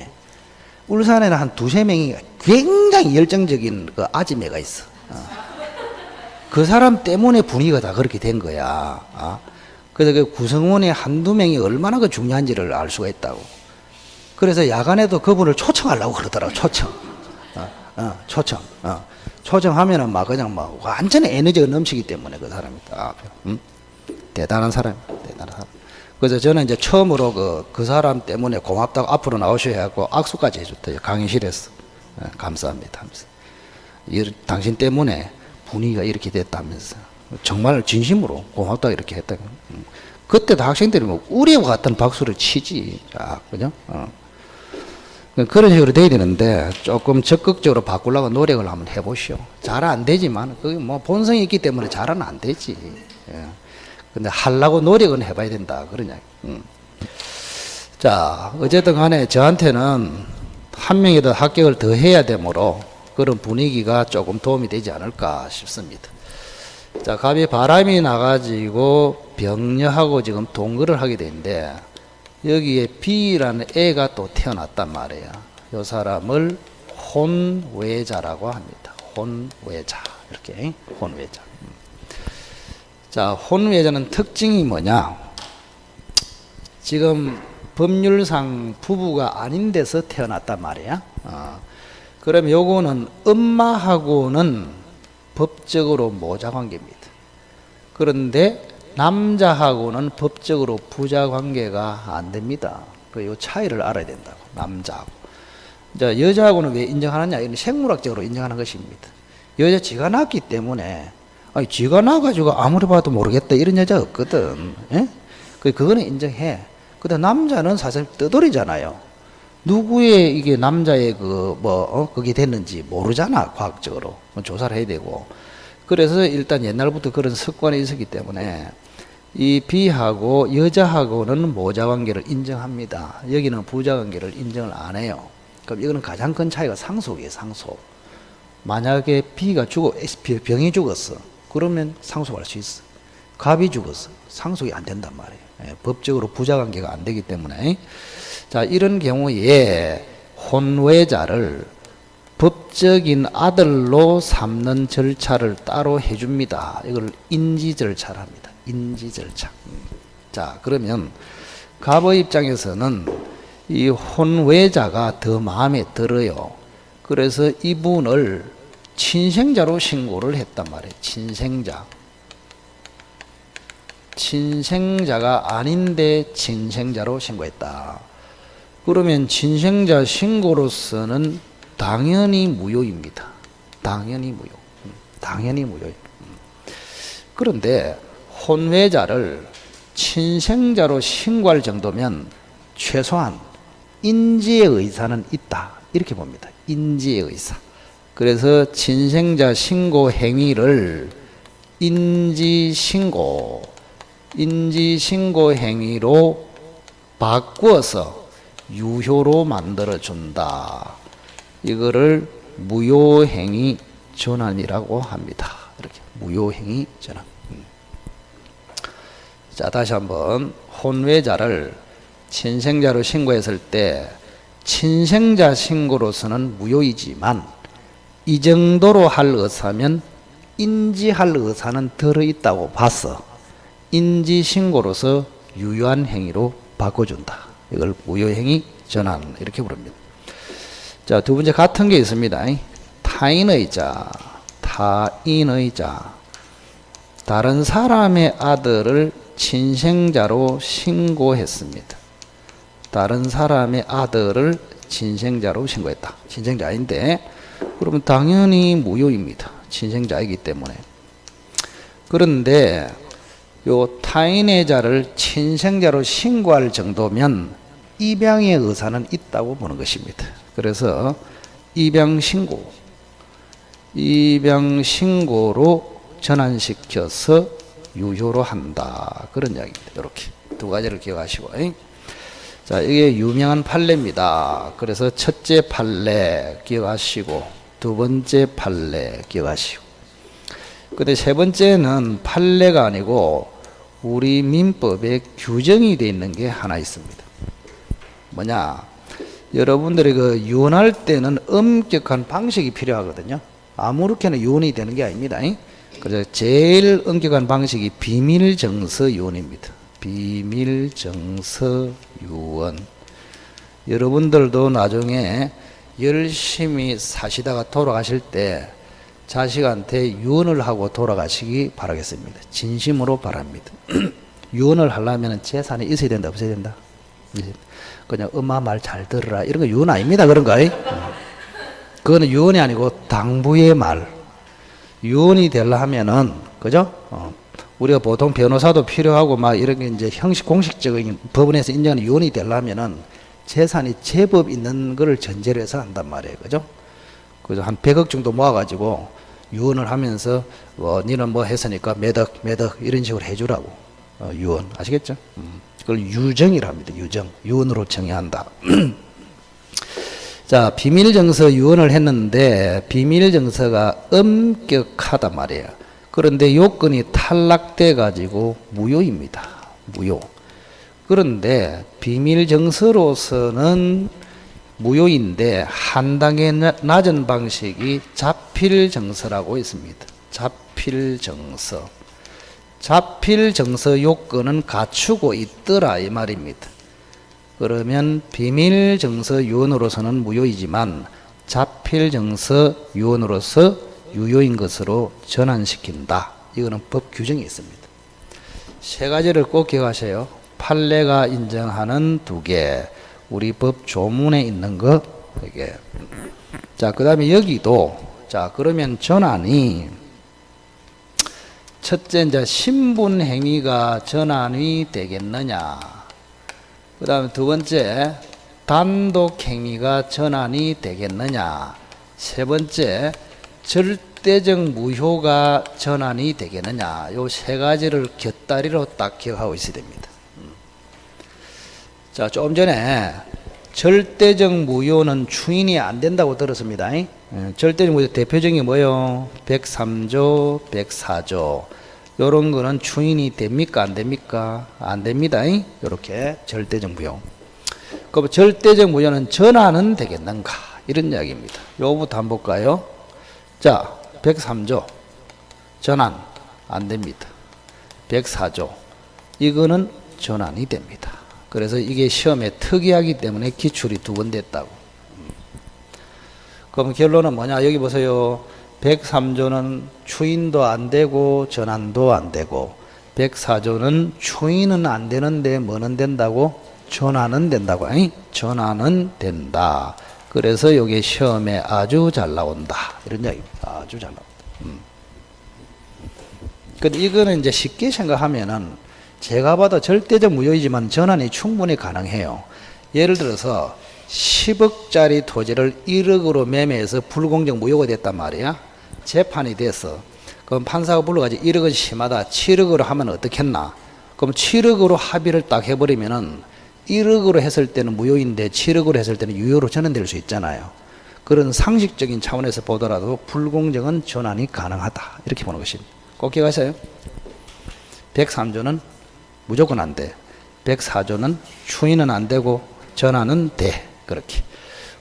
울산에는 한 두세 명이 굉장히 열정적인 그 아지매가 있어. 그 사람 때문에 분위기가 다 그렇게 된 거야. 그래서 그 구성원의 한두 명이 얼마나 그 중요한지를 알 수가 있다고. 그래서 야간에도 그분을 초청하려고 그러더라고, 초청. 초청. 초청하면은 막 그냥 막 완전히 에너지가 넘치기 때문에 그 사람이 딱, 대단한 사람, 대단한 사람. 그래서 저는 이제 처음으로 그 사람 때문에 고맙다고 앞으로 나오셔야 하고 악수까지 해줬대요. 강의실에서. 감사합니다 하면서. 당신 때문에 분위기가 이렇게 됐다면서. 정말 진심으로 고맙다고 이렇게 했다. 그때도 학생들이 뭐 우리와 같은 박수를 치지. 그죠? 그런 식으로 돼야 되는데 조금 적극적으로 바꾸려고 노력을 한번 해보시오. 잘 안 되지만 그게 뭐 본성이 있기 때문에 잘은 안 되지. 근데 하려고 노력은 해봐야 된다. 그러냐. 자, 어쨌든 간에 저한테는 한 명이 더 합격을 더 해야 되므로 그런 분위기가 조금 도움이 되지 않을까 싶습니다. 자, 갑이 바람이 나가지고 병녀하고 지금 동거를 하게 되는데 여기에 B라는 애가 또 태어났단 말이에요. 이 사람을 혼외자라고 합니다. 혼외자. 이렇게 혼외자. 자, 혼외자는 특징이 뭐냐? 지금 법률상 부부가 아닌 데서 태어났단 말이야. 그럼 요거는 엄마하고는 법적으로 모자관계입니다. 그런데 남자하고는 법적으로 부자관계가 안 됩니다. 그 차이를 알아야 된다고. 남자하고. 자, 여자하고는 왜 인정하느냐? 이건 생물학적으로 인정하는 것입니다. 여자 지가 낳기 때문에 지가 낳아가지고 아무리 봐도 모르겠다 이런 여자 없거든. 예? 그거는 인정해. 근데 남자는 사실 떠돌이잖아요. 누구의 이게 남자의 그게 됐는지 모르잖아, 과학적으로. 조사를 해야 되고. 그래서 일단 옛날부터 그런 습관이 있었기 때문에 이 B하고 여자하고는 모자관계를 인정합니다. 여기는 부자관계를 인정을 안 해요. 그럼 이거는 가장 큰 차이가 상속이에요, 상속. 만약에 B가 병이 죽었어. 그러면 상속할 수 있어. 갑이 죽었어. 상속이 안 된단 말이에요. 법적으로 부자관계가 안 되기 때문에. 자, 이런 경우에 혼외자를 법적인 아들로 삼는 절차를 따로 해줍니다. 이걸 인지 절차를 합니다. 인지 절차. 자, 그러면 갑의 입장에서는 이 혼외자가 더 마음에 들어요. 그래서 이분을 친생자로 신고를 했단 말이에요. 친생자가 아닌데 친생자로 신고했다. 그러면 친생자 신고로서는 당연히 무효입니다. 당연히 무효예요. 그런데 혼외자를 친생자로 신고할 정도면 최소한 인지의 의사는 있다. 이렇게 봅니다. 인지의 의사. 그래서 친생자 신고 행위를 인지신고 행위로 바꾸어서 유효로 만들어준다. 이거를 무효행위 전환이라고 합니다. 이렇게 무효행위 전환. 자, 다시 한번 혼외자를 친생자로 신고했을 때 친생자 신고로서는 무효이지만 이 정도로 할 의사면 인지할 의사는 들어있다고 봐서 인지신고로서 유효한 행위로 바꿔준다. 이걸 무효행위 전환 이렇게 부릅니다. 자, 두 번째 같은 게 있습니다. 타인의자. 다른 사람의 아들을 친생자로 신고했습니다. 다른 사람의 아들을 친생자로 신고했다. 친생자 아닌데 그러면 당연히 무효입니다. 친생자이기 때문에. 그런데 요 타인의 자를 친생자로 신고할 정도면 입양의 의사는 있다고 보는 것입니다. 그래서 입양신고로 전환시켜서 유효로 한다. 그런 이야기입니다. 이렇게 두 가지를 기억하시고. 자, 이게 유명한 판례입니다. 그래서 첫째 판례 기억하시고 두 번째 판례 기억하시고. 근데 세 번째는 판례가 아니고 우리 민법에 규정이 되어 있는 게 하나 있습니다. 뭐냐? 여러분들이 그 유언할 때는 엄격한 방식이 필요하거든요. 아무렇게나 유언이 되는 게 아닙니다. 그래서 제일 엄격한 방식이 비밀정서 유언입니다. 비밀정서 유언. 여러분들도 나중에 열심히 사시다가 돌아가실 때 자식한테 유언을 하고 돌아가시기 바라겠습니다. 진심으로 바랍니다. 유언을 하려면 재산이 있어야 된다, 없어야 된다? 그냥 엄마 말 잘 들으라 이런 거 유언 아닙니다. 그런 거. 그거는 유언이 아니고 당부의 말. 유언이 되려 하면은 그죠? 우리가 보통 변호사도 필요하고 막 이런 게 이제 형식 공식적인 법원에서 인정하는 유언이 되려면은 재산이 제법 있는 거를 전제로 해서 한단 말이에요. 그죠? 그래서 한 100억 정도 모아가지고 유언을 하면서 니는 뭐 했으니까 몇 억 이런 식으로 해주라고. 유언. 아시겠죠? 그걸 유정이라 합니다. 유정. 유언으로 정의한다. 자, 비밀정서 유언을 했는데 비밀정서가 엄격하단 말이에요. 그런데 요건이 탈락돼 가지고 무효입니다. 무효. 그런데 비밀정서로서는 무효인데 한 단계 낮은 방식이 자필정서라고 있습니다. 자필정서. 자필정서 요건은 갖추고 있더라 이 말입니다. 그러면 비밀정서 유언으로서는 무효이지만 자필정서 유언으로서 유효인 것으로 전환시킨다. 이거는 법 규정이 있습니다. 세 가지를 꼭 기억하세요. 판례가 인정하는 두 개, 우리 법 조문에 있는 거 이게. 자, 그다음에 여기도 자 그러면 전환이 첫째 이제 신분 행위가 전환이 되겠느냐. 그다음에 두 번째 단독 행위가 전환이 되겠느냐. 세 번째 절대적 무효가 전환이 되겠느냐. 요 세 가지를 곁다리로 딱 기억하고 있어야 됩니다. 자, 좀 전에 절대적 무효는 추인이 안 된다고 들었습니다. 절대적 무효 대표적인 게 뭐요? 103조, 104조. 요런 거는 추인이 됩니까? 안 됩니까? 안 됩니다. 요렇게 절대적 무효. 그럼 절대적 무효는 전환은 되겠는가? 이런 이야기입니다. 요거부터 한번 볼까요? 자, 103조. 전환 안 됩니다. 104조. 이거는 전환이 됩니다. 그래서 이게 시험에 특이하기 때문에 기출이 2번 됐다고. 그럼 결론은 뭐냐? 여기 보세요. 103조는 추인도 안 되고 전환도 안 되고 104조는 추인은 안 되는데 뭐는 된다고? 전환은 된다고. 전환은 된다. 그래서 여기 시험에 아주 잘 나온다. 이런 이야기입니다. 아주 잘 나온다. 근데 이거는 이제 쉽게 생각하면은 제가 봐도 절대적 무효이지만 전환이 충분히 가능해요. 예를 들어서 10억짜리 토지를 1억으로 매매해서 불공정 무효가 됐단 말이야. 재판이 돼서 그럼 판사가 불러가지고 1억은 심하다 7억으로 하면 어떻겠나. 그럼 7억으로 합의를 딱 해버리면은 1억으로 했을 때는 무효인데 7억으로 했을 때는 유효로 전환될 수 있잖아요. 그런 상식적인 차원에서 보더라도 불공정은 전환이 가능하다. 이렇게 보는 것입니다. 꼭 기억하세요. 103조는 무조건 안 돼. 104조는 추인은 안 되고 전환은 돼. 그렇게.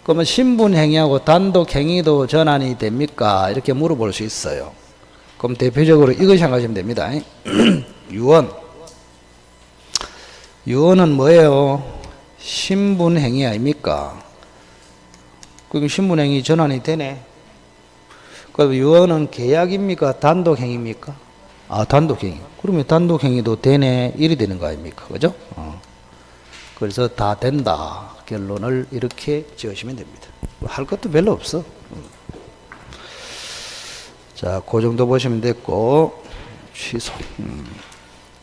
그러면 신분행위하고 단독행위도 전환이 됩니까? 이렇게 물어볼 수 있어요. 그럼 대표적으로 이거 생각하시면 됩니다. 유언. 유언은 뭐예요? 신분행위 아닙니까? 그럼 신분행위 전환이 되네. 그럼 유언은 계약입니까? 단독행위입니까? 아, 단독행위. 그러면 단독행위도 되네. 일이 되는 거 아닙니까? 그죠? 그래서 다 된다. 결론을 이렇게 지으시면 됩니다. 할 것도 별로 없어. 자, 그 정도 보시면 됐고, 취소.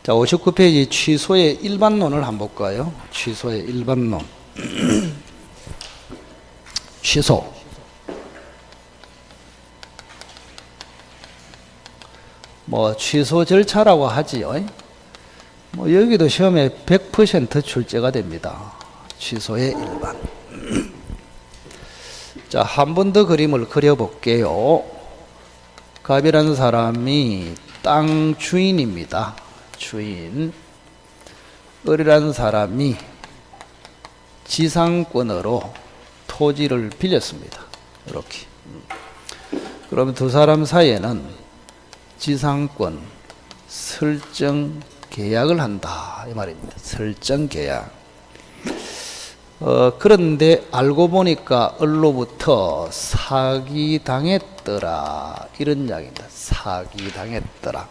자, 59페이지 취소의 일반론을 한번 볼까요? 취소의 일반론. 취소. 뭐 취소 절차라고 하지요. 뭐 여기도 시험에 100% 출제가 됩니다. 취소의 일반. 자, 한 번 더 그림을 그려볼게요. 갑이라는 사람이 땅 주인입니다. 주인 을이라는 사람이 지상권으로 토지를 빌렸습니다. 이렇게. 그러면 두 사람 사이에는 지상권 설정 계약을 한다 이 말입니다. 설정 계약. 그런데 알고 보니까 을로부터 사기당했더라 이런 이야기입니다. 사기당했더라.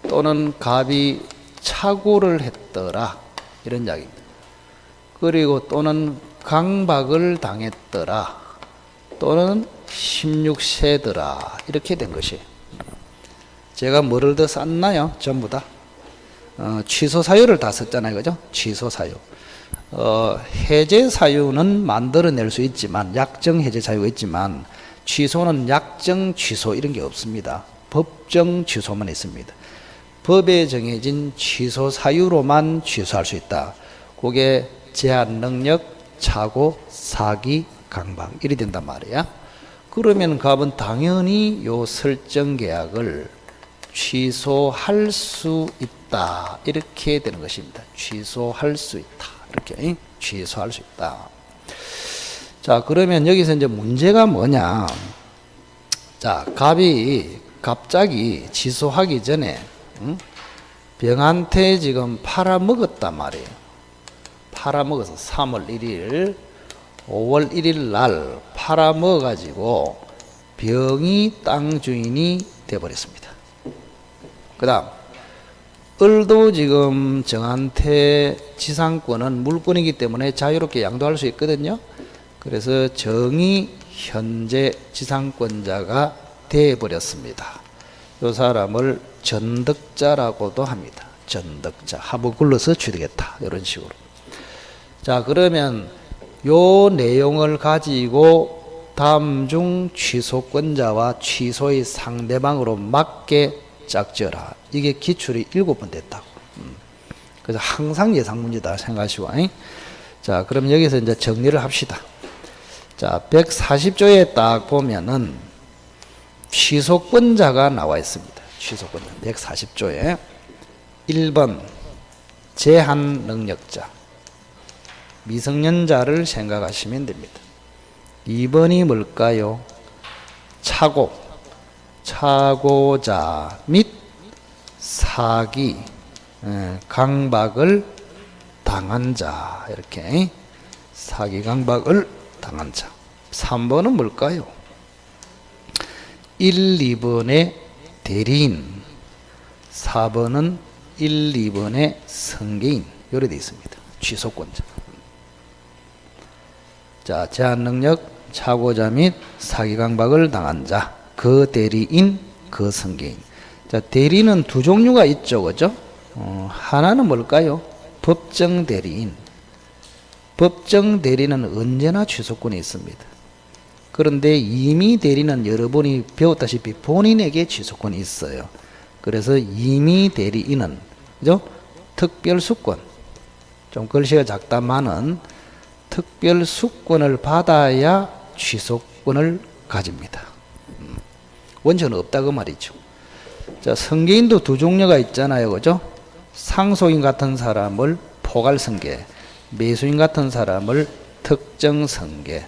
또는 갑이 착오를 했더라 이런 이야기입니다. 그리고 또는 강박을 당했더라 또는 16세더라 이렇게 된 것이. 제가 뭐를 더 썼나요? 전부 다 취소 사유를 다 썼잖아요, 그죠? 취소 사유. 해제 사유는 만들어낼 수 있지만, 약정 해제 사유가 있지만, 취소는 약정 취소 이런 게 없습니다. 법정 취소만 있습니다. 법에 정해진 취소 사유로만 취소할 수 있다. 그게 제한 능력, 착오, 사기, 강박 이리 된단 말이야. 그러면 갑은 당연히 요 설정 계약을 취소할 수 있다 이렇게 되는 것입니다. 취소할 수 있다 이렇게 취소할 수 있다. 자, 그러면 여기서 이제 문제가 뭐냐? 자, 갑이 갑자기 취소하기 전에 병한테 지금 팔아먹었단 말이에요. 팔아먹어서 3월 1일 5월 1일 날 팔아먹어가지고 병이 땅 주인이 돼버렸습니다. 그 다음 을도 지금 정한테 지상권은 물권이기 때문에 자유롭게 양도할 수 있거든요. 그래서 정이 현재 지상권자가 돼버렸습니다. 이 사람을 전득자라고도 합니다. 전득자, 합을 굴러서 취득했다 이런 식으로. 자, 그러면 요 내용을 가지고 다음 중 취소권자와 취소의 상대방으로 맞게 짝지어라. 이게 기출이 7번 됐다고. 그래서 항상 예상 문제다 생각하시고. 자, 그럼 여기서 이제 정리를 합시다. 자, 140조에 딱 보면은 취소권자가 나와 있습니다. 취소권자 140조에 1번 제한 능력자 미성년자를 생각하시면 됩니다. 2번이 뭘까요? 착오자 및 사기, 강박을 당한 자 이렇게 사기, 강박을 당한 자. 3번은 뭘까요? 1, 2번의 대리인, 4번은 1, 2번의 성계인 이렇게 되어 있습니다. 취소권자. 자, 제한능력, 착오자 및 사기, 강박을 당한 자, 그 대리인, 그 성계인. 자, 대리는 두 종류가 있죠, 그죠? 하나는 뭘까요? 법정 대리인. 법정 대리는 언제나 취소권이 있습니다. 그런데 임의 대리는 여러분이 배웠다시피 본인에게 취소권이 있어요. 그래서 임의 대리인은, 그죠? 특별수권. 좀 글씨가 작다마는 특별수권을 받아야 취소권을 가집니다. 원천은 없다 그 말이죠. 자, 성계인도 두 종류가 있잖아요, 그죠? 상속인 같은 사람을 포괄성계, 매수인 같은 사람을 특정성계,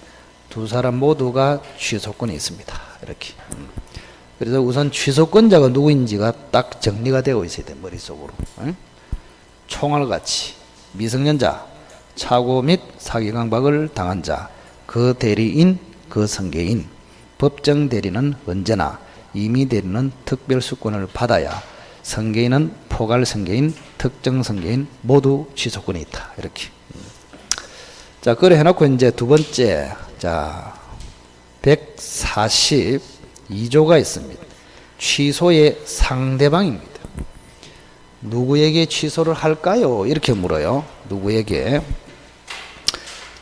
두 사람 모두가 취소권이 있습니다. 이렇게. 그래서 우선 취소권자가 누구인지가 딱 정리가 되어 있어야 돼, 머릿속으로. 총알같이 미성년자, 착오 및 사기, 강박을 당한 자, 그 대리인, 그 성계인. 법정 대리는 언제나, 임의 대리는 특별수권을 받아야, 성계인은 포괄 성계인, 특정 성계인 모두 취소권이 있다. 이렇게. 자, 그래 해놓고 이제 두 번째, 자, 142조가 있습니다. 취소의 상대방입니다. 누구에게 취소를 할까요? 이렇게 물어요. 누구에게?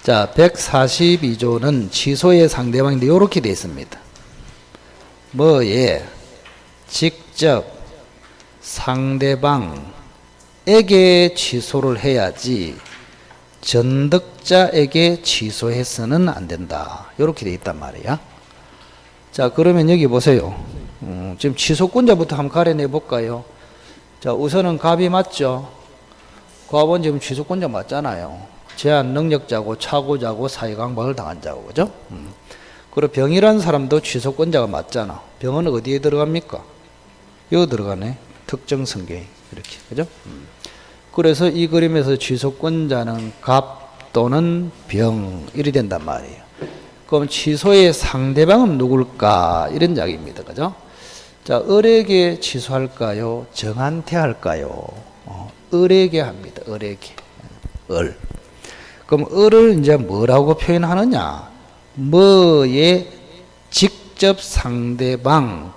자, 142조는 취소의 상대방인데 이렇게 되어 있습니다. 뭐에 직접 상대방에게 취소를 해야지 전득자에게 취소해서는 안 된다. 이렇게 되어 있단 말이야. 자, 그러면 여기 보세요. 지금 취소권자부터 한번 가려내 볼까요? 자, 우선은 갑이 맞죠? 갑은 지금 취소권자 맞잖아요. 제한 능력자고 차고자고 사회강박을 당한 자고, 그죠? 그리고 병이라는 사람도 취소권자가 맞잖아. 병은 어디에 들어갑니까? 여기 들어가네. 특정 성격이 이렇게, 그죠? 그래서 이 그림에서 취소권자는 갑 또는 병 이리 된단 말이에요. 그럼 취소의 상대방은 누굴까? 이런 이야기입니다, 그죠? 자, 을에게 취소할까요? 정한테 할까요? 을에게 합니다. 을에게. 을. 그럼 을을 이제 뭐라고 표현하느냐? 뭐의 직접 상대방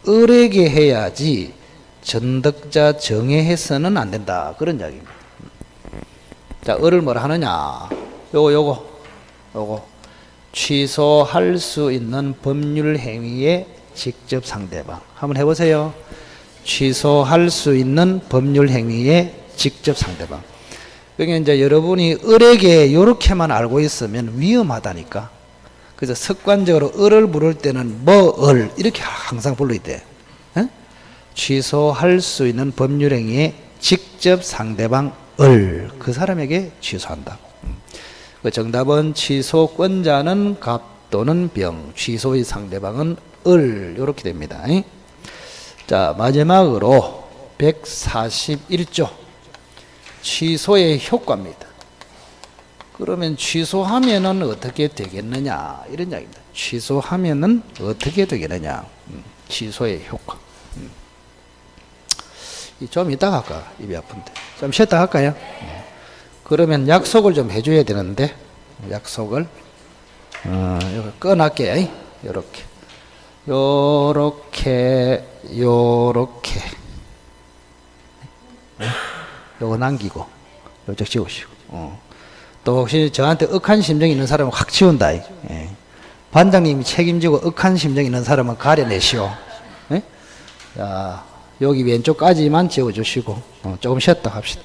을에게 해야지 전득자 정에 해서는 안 된다. 그런 이야기입니다. 자, 을을 뭐라 하느냐? 요거. 취소할 수 있는 법률 행위의 직접 상대방. 한번 해보세요. 취소할 수 있는 법률 행위의 직접 상대방. 여기 이제 여러분이 을에게 이렇게만 알고 있으면 위험하다니까. 그래서 습관적으로 을을 부를 때는 을 이렇게 항상 불러야 돼. 에? 취소할 수 있는 법률 행위의 직접 상대방 을, 그 사람에게 취소한다. 그 정답은 취소권자는 갑 또는 병, 취소의 상대방은 을, 이렇게 됩니다. 자, 마지막으로 141조 취소의 효과입니다. 그러면 취소하면은 어떻게 되겠느냐, 이런 이야기입니다. 취소하면은 어떻게 되겠느냐, 취소의 효과. 좀 이따 할까? 입이 아픈데 좀 쉬었다 할까요? 그러면 약속을 좀 해줘야 되는데, 약속을 이거 꺼놨게. 요렇게 요거 남기고 요쪽 지우시고, 또 혹시 저한테 억한 심정이 있는 사람은 확 지운다. 예. 반장님이 책임지고 억한 심정이 있는 사람은 가려내시오. 예? 자, 여기 왼쪽까지만 지워주시고 조금 쉬었다 합시다.